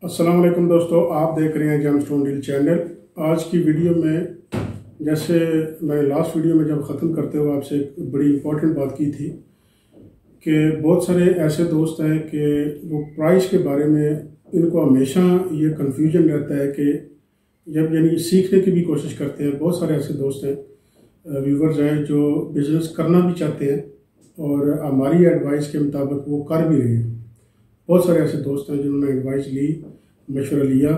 अस्सलाम वालेकुम दोस्तों, आप देख रहे हैं जेमस्टोन डील चैनल। आज की वीडियो में, जैसे मैं लास्ट वीडियो में जब ख़त्म करते हुए आपसे एक बड़ी इंपॉर्टेंट बात की थी कि बहुत सारे ऐसे दोस्त हैं कि वो प्राइस के बारे में इनको हमेशा ये कन्फ्यूजन रहता है कि जब यानी सीखने की भी कोशिश करते हैं। बहुत सारे ऐसे दोस्त हैं, व्यूवर्स हैं, जो बिज़नेस करना भी चाहते हैं और हमारी एडवाइस के मुताबिक वो कर भी रहे हैं। बहुत सारे ऐसे दोस्त हैं जिन्होंने एडवाइस ली, मशवरा लिया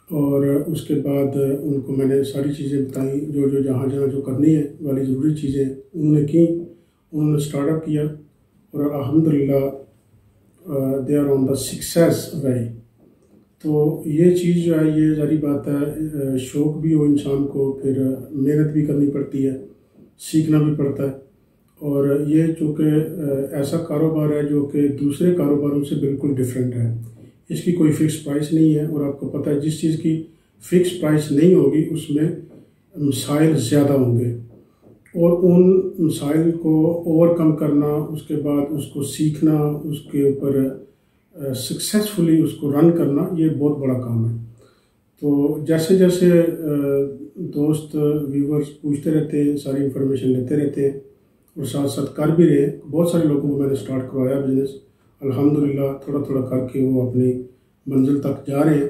और उसके बाद उनको मैंने सारी चीज़ें बताई, जो जो जहाँ जहाँ जो करनी है वाली ज़रूरी चीज़ें उन्होंने की। उन्होंने स्टार्टअप किया और अल्हम्दुलिल्लाह they are on the success way. तो ये चीज़ जो है, ये जारी बात है, शौक़ भी हो इंसान को, फिर मेहनत भी करनी पड़ती है, सीखना भी पड़ता है। और ये चूँकि ऐसा कारोबार है जो कि दूसरे कारोबारों से बिल्कुल डिफरेंट है। इसकी कोई फ़िक्स प्राइस नहीं है और आपको पता है जिस चीज़ की फ़िक्स प्राइस नहीं होगी उसमें मसाइल ज़्यादा होंगे और उन मसाइल को ओवरकम करना, उसके बाद उसको सीखना, उसके ऊपर सक्सेसफुली उसको रन करना, ये बहुत बड़ा काम है। तो जैसे जैसे दोस्त व्यूवर्स पूछते रहते हैं, सारी इन्फॉर्मेशन लेते रहते हैं और साथ साथ कर भी रहे हैं। बहुत सारे लोगों को मैंने स्टार्ट करवाया बिज़नेस, अल्हम्दुलिल्लाह थोड़ा थोड़ा करके वो अपनी मंजिल तक जा रहे हैं।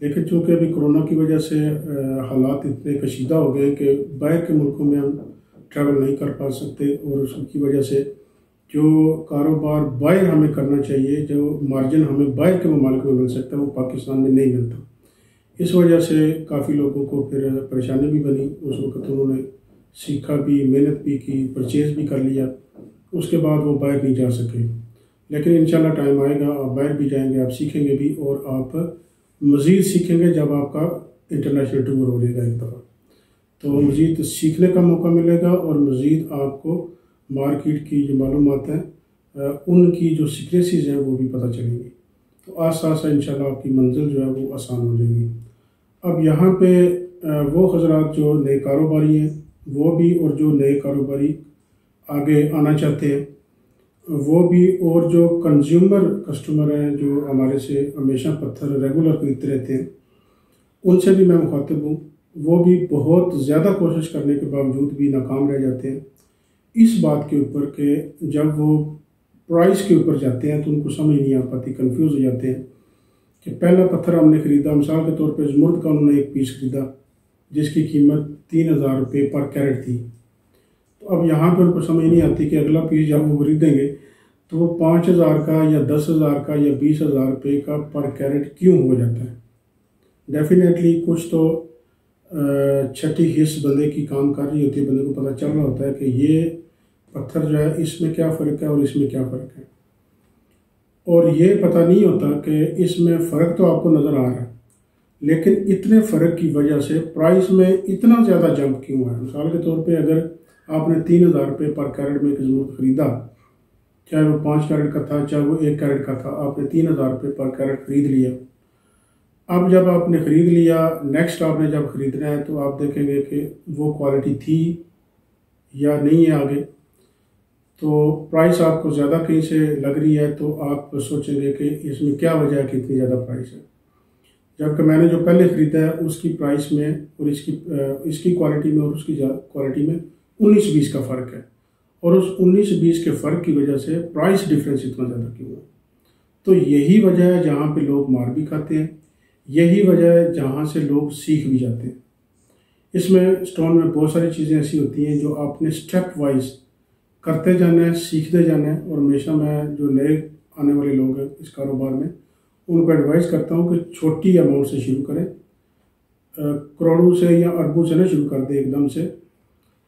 लेकिन चूँकि अभी कोरोना की वजह से हालात इतने कशीदा हो गए कि बाहर के मुल्कों में हम ट्रैवल नहीं कर पा सकते और उसकी वजह से जो कारोबार बाहर हमें करना चाहिए, जो मार्जिन हमें बाहर के ममालिक में मिल सकता है, वो पाकिस्तान में नहीं मिलता। इस वजह से काफ़ी लोगों को फिर परेशानी भी बनी। उस वक्त उन्होंने सीखा भी, मेहनत भी की, परचेज़ भी कर लिया, उसके बाद वो बाहर नहीं जा सके। लेकिन इंशाल्लाह टाइम आएगा, आप बाहर भी जाएंगे, आप सीखेंगे भी और आप मज़ीद सीखेंगे जब आपका इंटरनेशनल टूर हो जाएगा एक दफ़ा, तो मज़ीद सीखने का मौका मिलेगा और मज़ीद आपको मार्केट की जो मालूमात हैं, उनकी जो सीक्रेसीज़ हैं वो भी पता चलेंगी। तो आस्ता आस्ता इंशाल्लाह आपकी मंजिल जो है वो आसान हो जाएगी। अब यहाँ पे वो हज़रात जो नए कारोबारी हैं वो भी, और जो नए कारोबारी आगे आना चाहते हैं वो भी, और जो कंज्यूमर कस्टमर हैं जो हमारे से हमेशा पत्थर रेगुलर खरीदते रहते हैं, उनसे भी मैं मुखातिब हूँ। वो भी बहुत ज़्यादा कोशिश करने के बावजूद भी नाकाम रह जाते हैं इस बात के ऊपर कि जब वो प्राइस के ऊपर जाते हैं तो उनको समझ नहीं आ पाती, कंफ्यूज हो जाते हैं कि पहला पत्थर हमने ख़रीदा, मिसाल के तौर पे ज़मुर्द का उन्होंने एक पीस ख़रीदा जिसकी कीमत 3000 रुपये पर कैरेट थी। तो अब यहाँ पर उनको समझ नहीं आती कि अगला पीस जब वो खरीदेंगे तो वो 5000 का या 10,000 का या 20,000 रुपये का पर कैरेट क्यों हो जाता है। डेफिनेटली कुछ तो छठी हिस्स बंदे की काम कर रही होती है, बंदे को पता चल रहा होता है कि ये पत्थर जो है इसमें क्या फ़र्क है और इसमें क्या फ़र्क है, और ये पता नहीं होता कि इसमें फ़र्क तो आपको नज़र आ रहा है लेकिन इतने फ़र्क की वजह से प्राइस में इतना ज़्यादा जंप क्यों है। मिसाल के तौर पे अगर आपने 3000 रुपये पर कैरेट में एक ज़मुर्द ख़रीदा, चाहे वो 5 कैरेट का था चाहे वो 1 कैरेट का था, आपने 3000 रुपये पर कैरेट ख़रीद लिया। अब जब आपने ख़रीद लिया, नेक्स्ट आपने जब ख़रीदना है तो आप देखेंगे कि वो क्वालिटी थी या नहीं है आगे, तो प्राइस आपको ज़्यादा कहीं से लग रही है तो आप सोचेंगे कि इसमें क्या वजह है कि इतनी ज़्यादा प्राइस है। जबकि मैंने जो पहले ख़रीदा है उसकी प्राइस में और इसकी क्वालिटी में और उसकी क्वालिटी में 19-20 का फ़र्क है, और उस 19-20 के फ़र्क की वजह से प्राइस डिफरेंस इतना ज़्यादा क्यों है। तो यही वजह है जहाँ पे लोग मार भी खाते हैं, यही वजह है जहाँ से लोग सीख भी जाते हैं। इसमें स्टोन में बहुत सारी चीज़ें ऐसी होती हैं जो आपने स्टेप वाइज करते जाना है, सीखते जाना है। और हमेशा मैं जो नए आने वाले लोग हैं इस कारोबार में उनको एडवाइस करता हूँ कि छोटी अमाउंट से शुरू करें, करोड़ों से या अरबों से ना शुरू कर दें एकदम से,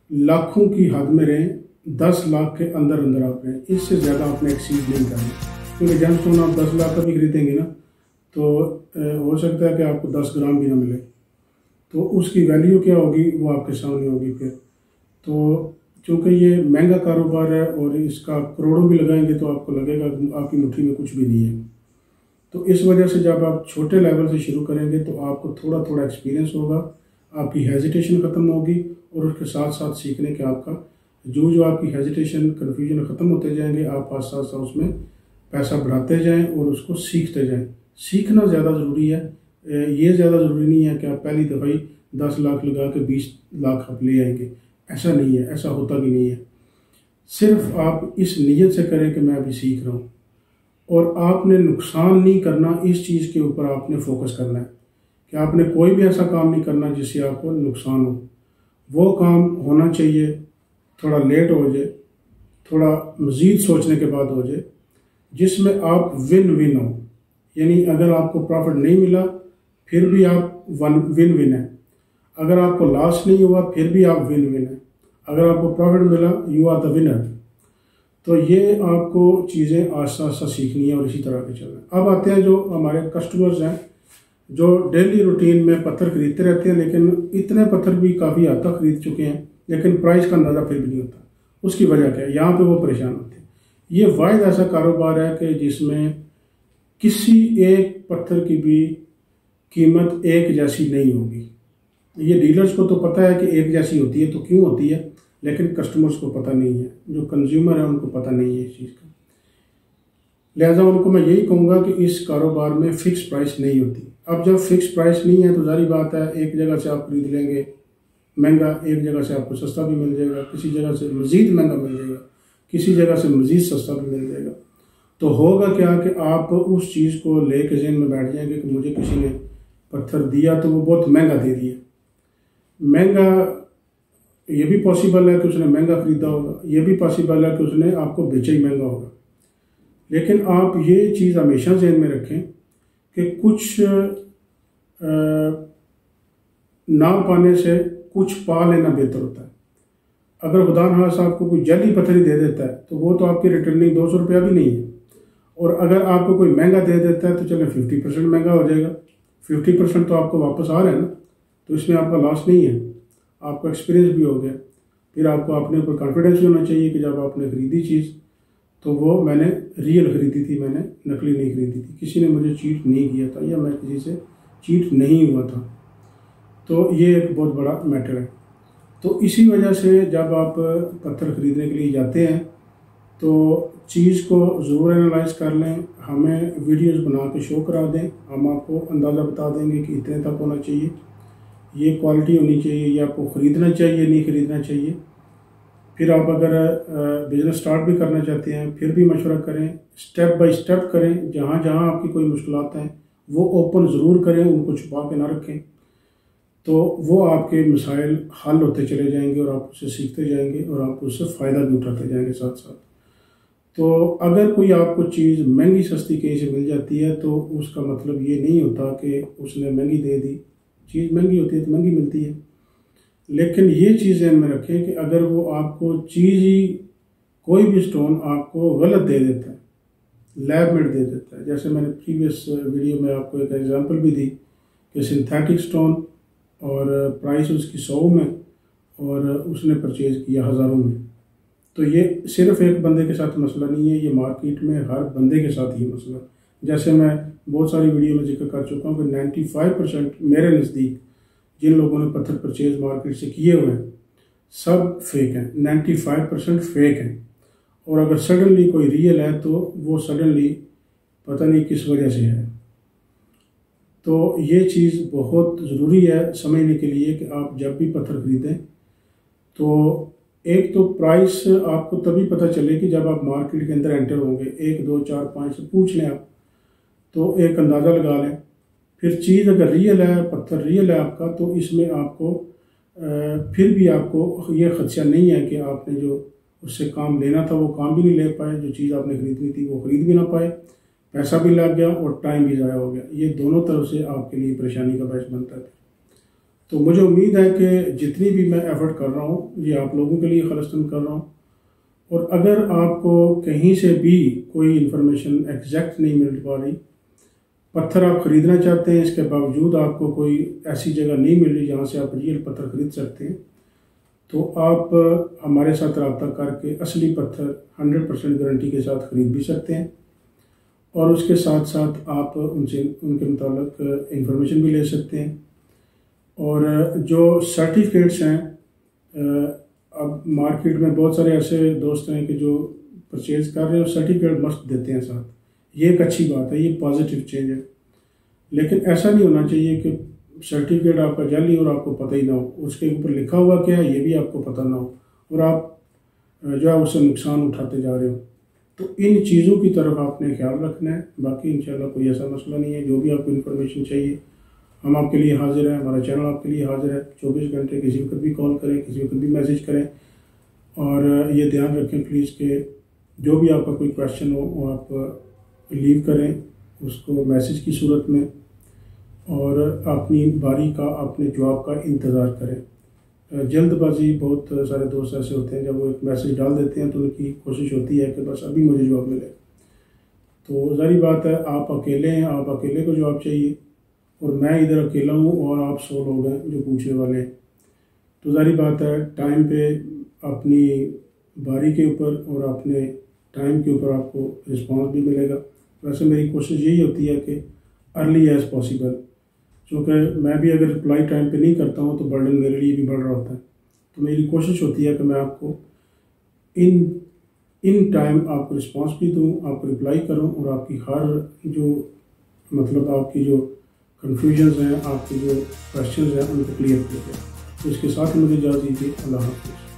लाखों की हद में रहें, 10 लाख के अंदर अंदर आप रहें, इससे ज़्यादा आपने एक्सीड नहीं करना। क्योंकि जेमस्टोन आप 10 लाख का भी खरीदेंगे ना तो हो सकता है कि आपको 10 ग्राम भी ना मिले, तो उसकी वैल्यू क्या होगी वो आपके सामने होगी फिर। तो चूँकि ये महंगा कारोबार है और इसका करोड़ों भी लगाएंगे तो आपको लगेगा आपकी मुट्ठी में कुछ भी नहीं है। तो इस वजह से जब आप छोटे लेवल से शुरू करेंगे तो आपको थोड़ा थोड़ा एक्सपीरियंस होगा, आपकी हेजिटेशन ख़त्म होगी और उसके साथ साथ सीखने के आपका जो आपकी हेजिटेशन कन्फ्यूजन ख़त्म होते जाएंगे, आप आस्ता आस्ता उसमें पैसा बढ़ाते जाएं और उसको सीखते जाएं। सीखना ज़्यादा ज़रूरी है। ये ज़्यादा ज़रूरी नहीं है कि आप पहली दफ़ा ही 10 लाख लगा के 20 लाख आप ले आएंगे, ऐसा नहीं है, ऐसा होता भी नहीं है। सिर्फ आप इस नीयत से करें कि मैं अभी सीख रहा हूँ, और आपने नुकसान नहीं करना, इस चीज़ के ऊपर आपने फोकस करना है कि आपने कोई भी ऐसा काम नहीं करना जिससे आपको नुकसान हो। वो काम होना चाहिए थोड़ा लेट हो जाए, थोड़ा मज़ीद सोचने के बाद हो जाए, जिसमें आप विन विन हो। यानी अगर आपको प्रॉफिट नहीं मिला फिर भी आप विन विन है, अगर आपको लॉस नहीं हुआ फिर भी आप विन विन है, अगर आपको प्रॉफिट मिला यू आर द विनर। तो ये आपको चीज़ें आस्ता आस्ता सीखनी है और इसी तरह के चलना है। अब आते हैं जो हमारे कस्टमर्स हैं जो डेली रूटीन में पत्थर खरीदते रहते हैं, लेकिन इतने पत्थर भी काफ़ी हद तक खरीद चुके हैं लेकिन प्राइस का अंदाज़ा फिर भी नहीं होता। उसकी वजह क्या है? यहाँ पे वो परेशान होते हैं। ये वाहिद ऐसा कारोबार है कि जिसमें किसी एक पत्थर की भी कीमत एक जैसी नहीं होगी। ये डीलर्स को तो पता है कि एक जैसी होती है तो क्यों होती है, लेकिन कस्टमर्स को पता नहीं है, जो कंज्यूमर है उनको पता नहीं है इस चीज़ का। लिहाजा उनको मैं यही कहूँगा कि इस कारोबार में फ़िक्स प्राइस नहीं होती। अब जब फिक्स प्राइस नहीं है तो जारी बात है एक जगह से आप खरीद लेंगे महंगा, एक जगह से आपको सस्ता भी मिल जाएगा, किसी जगह से मज़ीद महंगा मिल जाएगा, किसी जगह से मज़ीद सस्ता भी मिल जाएगा। तो होगा क्या कि आप उस चीज़ को ले के ज़हन में बैठ जाएंगे कि मुझे किसी ने पत्थर दिया तो वो बहुत महंगा दे दिया। महंगा ये भी पॉसिबल है कि उसने महंगा ख़रीदा होगा, ये भी पॉसिबल है कि उसने आपको बेचा ही महंगा होगा। लेकिन आप ये चीज़ हमेशा ज़हन में रखें कि कुछ ना पाने से कुछ पा लेना बेहतर होता है। अगर खुदा न खास्ता आपको कोई जली पत्थरी दे देता है तो वो तो आपकी रिटर्निंग 200 रुपया भी नहीं है, और अगर आपको कोई महंगा दे देता है तो चले 50% महंगा हो जाएगा, 50% तो आपको वापस आ रहा है ना, तो इसमें आपका लॉस नहीं है, आपका एक्सपीरियंस भी हो गया। फिर आपको अपने ऊपर कॉन्फिडेंस भी होना चाहिए कि जब आपने खरीदी चीज़ तो वो मैंने रियल खरीदी थी, मैंने नकली नहीं खरीदी थी, किसी ने मुझे चीट नहीं किया था या मैं किसी से चीट नहीं हुआ था। तो ये एक बहुत बड़ा मैटर है। तो इसी वजह से जब आप पत्थर ख़रीदने के लिए जाते हैं तो चीज़ को ज़रूर एनालाइज कर लें, हमें वीडियोस बना के शो करा दें, हम आपको अंदाज़ा बता देंगे कि इतने तक होना चाहिए, ये क्वालिटी होनी चाहिए, ये आपको ख़रीदना चाहिए नहीं ख़रीदना चाहिए। फिर आप अगर बिज़नेस स्टार्ट भी करना चाहते हैं फिर भी मशवरा करें, स्टेप बाय स्टेप करें, जहाँ जहाँ आपकी कोई मुश्किलात हैं वो ओपन ज़रूर करें, उनको छुपा के ना रखें, तो वो आपके मसाइल हल होते चले जाएंगे और आप उससे सीखते जाएंगे और आप उससे फ़ायदा भी उठाते जाएंगे साथ साथ। तो अगर कोई आपको चीज़ महंगी सस्ती कहीं से मिल जाती है तो उसका मतलब ये नहीं होता कि उसने महंगी दे दी, चीज़ महंगी होती है तो महंगी मिलती है। लेकिन ये चीज़ ध्यान में रखें कि अगर वो आपको चीज़ ही कोई भी स्टोन आपको गलत दे देता है, लैब मेड दे देता है, जैसे मैंने प्रीवियस वीडियो में आपको एक एग्जांपल भी दी कि सिंथेटिक स्टोन और प्राइस उसकी 100 में और उसने परचेज़ किया हज़ारों में, तो ये सिर्फ एक बंदे के साथ मसला नहीं है, ये मार्केट में हर बंदे के साथ ही मसला। जैसे मैं बहुत सारी वीडियो में जिक्र कर चुका हूँ कि 95% मेरे नज़दीक जिन लोगों ने पत्थर परचेज मार्केट से किए हुए हैं सब फेक हैं, 95% फेक हैं। और अगर सडनली कोई रियल है तो वो सडनली पता नहीं किस वजह से है। तो ये चीज़ बहुत ज़रूरी है समझने के लिए कि आप जब भी पत्थर खरीदें तो एक तो प्राइस आपको तभी पता चलेगी जब आप मार्केट के अंदर एंटर होंगे, 1 2 4 5 से पूछ लें आप, तो एक अंदाज़ा लगा लें। फिर चीज़ अगर रियल है, पत्थर रियल है आपका, तो इसमें आपको फिर भी आपको ये खदशा नहीं है कि आपने जो उससे काम लेना था वो काम भी नहीं ले पाए, जो चीज़ आपने खरीदनी थी वो खरीद भी ना पाए, पैसा भी लग गया और टाइम भी ज़ाया हो गया। ये दोनों तरफ से आपके लिए परेशानी का बायस बनता है। तो मुझे उम्मीद है कि जितनी भी मैं एफर्ट कर रहा हूँ ये आप लोगों के लिए खलस्तन कर रहा हूँ, और अगर आपको कहीं से भी कोई इन्फॉर्मेशन एग्जैक्ट नहीं मिल पा रही, पत्थर आप ख़रीदना चाहते हैं इसके बावजूद आपको कोई ऐसी जगह नहीं मिल रही जहाँ से आप रियल पत्थर ख़रीद सकते हैं, तो आप हमारे साथ रब्ता करके असली पत्थर 100% गारंटी के साथ ख़रीद भी सकते हैं, और उसके साथ साथ आप उनसे उनके मुताबिक इंफॉर्मेशन भी ले सकते हैं। और जो सर्टिफिकेट्स हैं, अब मार्केट में बहुत सारे ऐसे दोस्त हैं कि जो परचेज़ कर रहे हैं और सर्टिफिकेट मस्त देते हैं साथ, ये एक अच्छी बात है, ये पॉजिटिव चेंज है। लेकिन ऐसा नहीं होना चाहिए कि सर्टिफिकेट आपका जाली और आपको पता ही ना हो, उसके ऊपर लिखा हुआ क्या है ये भी आपको पता ना हो और आप जो है उससे नुकसान उठाते जा रहे हो। तो इन चीज़ों की तरफ आपने ख्याल रखना है। बाकी इंशाल्लाह कोई ऐसा मसला नहीं है। जो भी आपको इन्फॉर्मेशन चाहिए हम आपके लिए हाजिर हैं, हमारा चैनल आपके लिए हाजिर है। 24 घंटे किसी वक्त भी कॉल करें, किसी वक्त भी मैसेज करें। और ये ध्यान रखें प्लीज़ कि जो भी आपका कोई क्वेश्चन हो वो आप लीव करें उसको मैसेज की सूरत में, और अपनी बारी का अपने जवाब का इंतज़ार करें। जल्दबाजी बहुत सारे दोस्त ऐसे होते हैं, जब वो एक मैसेज डाल देते हैं तो उनकी कोशिश होती है कि बस अभी मुझे जवाब मिले। तो ज़ाहिर बात है आप अकेले हैं, आप अकेले को जवाब चाहिए और मैं इधर अकेला हूँ और आप 100 लोग हैं जो पूछने वाले हैं। तो ज़ाहिर बात है टाइम पे अपनी बारी के ऊपर और अपने टाइम के ऊपर आपको रिस्पांस भी मिलेगा। वैसे मेरी कोशिश यही होती है कि अर्ली एज़ पॉसिबल, क्योंकि मैं भी अगर रिप्लाई टाइम पे नहीं करता हूँ तो बर्डन मेरे लिए भी बढ़ रहा होता है। तो मेरी कोशिश होती है कि मैं आपको इन टाइम आपको रिस्पांस भी दूँ, आपको रिप्लाई करूँ और आपकी हर जो मतलब आपकी जो कन्फ्यूजन्स हैं, आपके जो क्वेश्चंस हैं उनको क्लियर किया जाए। तो इसके साथ मुझे इजाज़त दीजिए। अल्लाह हाफ़िज़।